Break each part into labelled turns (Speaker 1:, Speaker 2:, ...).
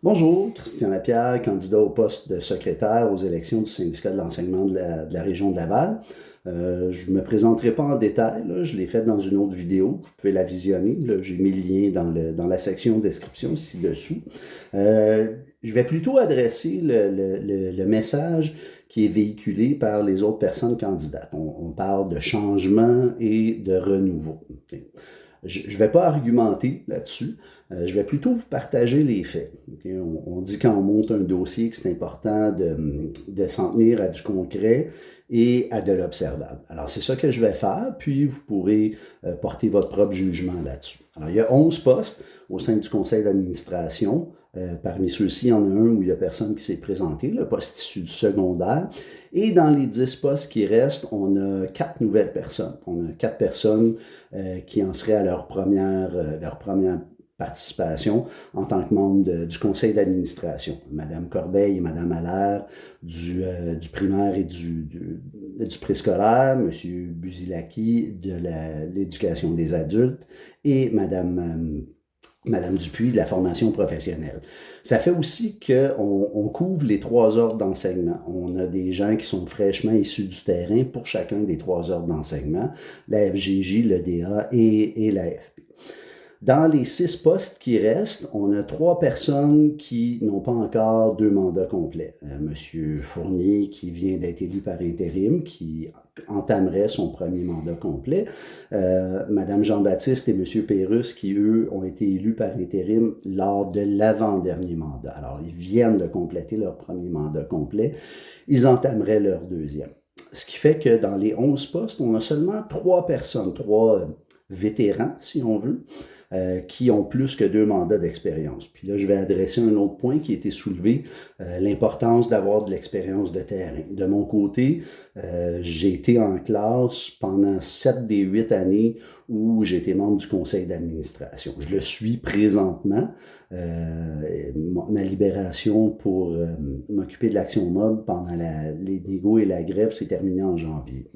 Speaker 1: Bonjour, Christian Lapierre, candidat au poste de secrétaire aux élections du syndicat de l'enseignement de la région de Laval. Je ne me présenterai pas en détail, là, je l'ai fait dans une autre vidéo, vous pouvez la visionner, j'ai mis le lien dans la section description ci-dessous. Je vais plutôt adresser le message qui est véhiculé par les autres personnes candidates. On parle de changement et de renouveau. Okay. Je ne vais pas argumenter là-dessus. Je vais plutôt vous partager les faits. Okay? On dit quand on monte un dossier que c'est important de s'en tenir à du concret et à de l'observable. Alors, c'est ça que je vais faire, puis vous pourrez porter votre propre jugement là-dessus. Alors, il y a 11 postes au sein du conseil d'administration. Parmi ceux-ci, il y en a un où il n'y a personne qui s'est présenté, le poste issu du secondaire. Et dans les 10 postes qui restent, on a 4 nouvelles personnes. On a 4 personnes qui en seraient à leur première participation en tant que membre du conseil d'administration. Madame Corbeil et Madame Allaire du primaire et du préscolaire, Monsieur Buzilaki de l'éducation des adultes et Madame Dupuis de la formation professionnelle. Ça fait aussi qu'on couvre les 3 ordres d'enseignement. On a des gens qui sont fraîchement issus du terrain pour chacun des 3 ordres d'enseignement, la FGJ, le DA et la FP. Dans les 6 postes qui restent, on a 3 personnes qui n'ont pas encore 2 mandats complets. Monsieur Fournier, qui vient d'être élu par intérim, qui entamerait son premier mandat complet. Madame Jean-Baptiste et Monsieur Pérusse, qui, eux, ont été élus par intérim lors de l'avant-dernier mandat. Alors, ils viennent de compléter leur premier mandat complet. Ils entameraient leur deuxième. Ce qui fait que dans les 11 postes, on a seulement 3 personnes, 3 vétérans, si on veut, qui ont plus que 2 mandats d'expérience. Puis là, je vais adresser un autre point qui a été soulevé, l'importance d'avoir de l'expérience de terrain. De mon côté, j'ai été en classe pendant 7 des 8 années où j'ai été membre du conseil d'administration. Je le suis présentement. Ma libération pour m'occuper de l'action mob pendant les négos et la grève s'est terminée en janvier.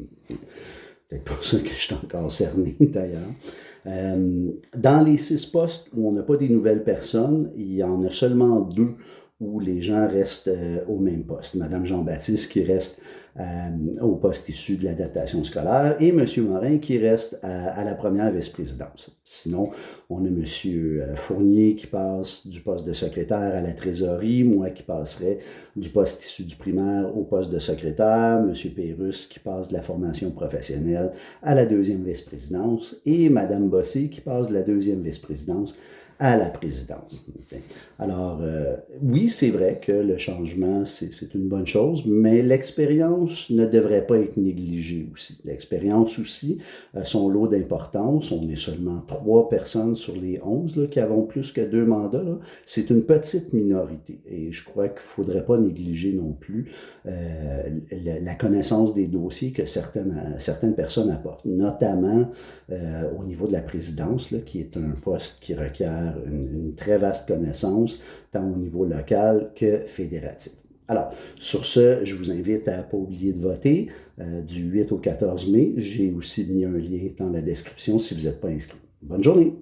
Speaker 1: Peut-être pour ça que je suis encore cerné, d'ailleurs. Dans les 6 postes où on n'a pas des nouvelles personnes, il y en a seulement 2 où les gens restent au même poste. Madame Jean-Baptiste qui reste au poste issu de l'adaptation scolaire et Monsieur Morin qui reste à la première vice-présidence. Sinon, on a Monsieur Fournier qui passe du poste de secrétaire à la trésorerie, moi qui passerai du poste issu du primaire au poste de secrétaire, Monsieur Pérusse qui passe de la formation professionnelle à la deuxième vice-présidence et Madame Bossé qui passe de la deuxième vice-présidence à la présidence. Alors, oui, c'est vrai que le changement, c'est une bonne chose, mais l'expérience ne devrait pas être négligée aussi. L'expérience aussi, son lot d'importance, on est seulement 3 personnes sur les 11 là, qui avons plus que 2 mandats. C'est une petite minorité et je crois qu'il ne faudrait pas négliger non plus la connaissance des dossiers que certaines personnes apportent, notamment au niveau de la présidence, là, qui est un poste qui requiert une très vaste connaissance, tant au niveau local que fédératif. Alors, sur ce, je vous invite à ne pas oublier de voter du 8 au 14 mai. J'ai aussi mis un lien dans la description si vous n'êtes pas inscrit. Bonne journée!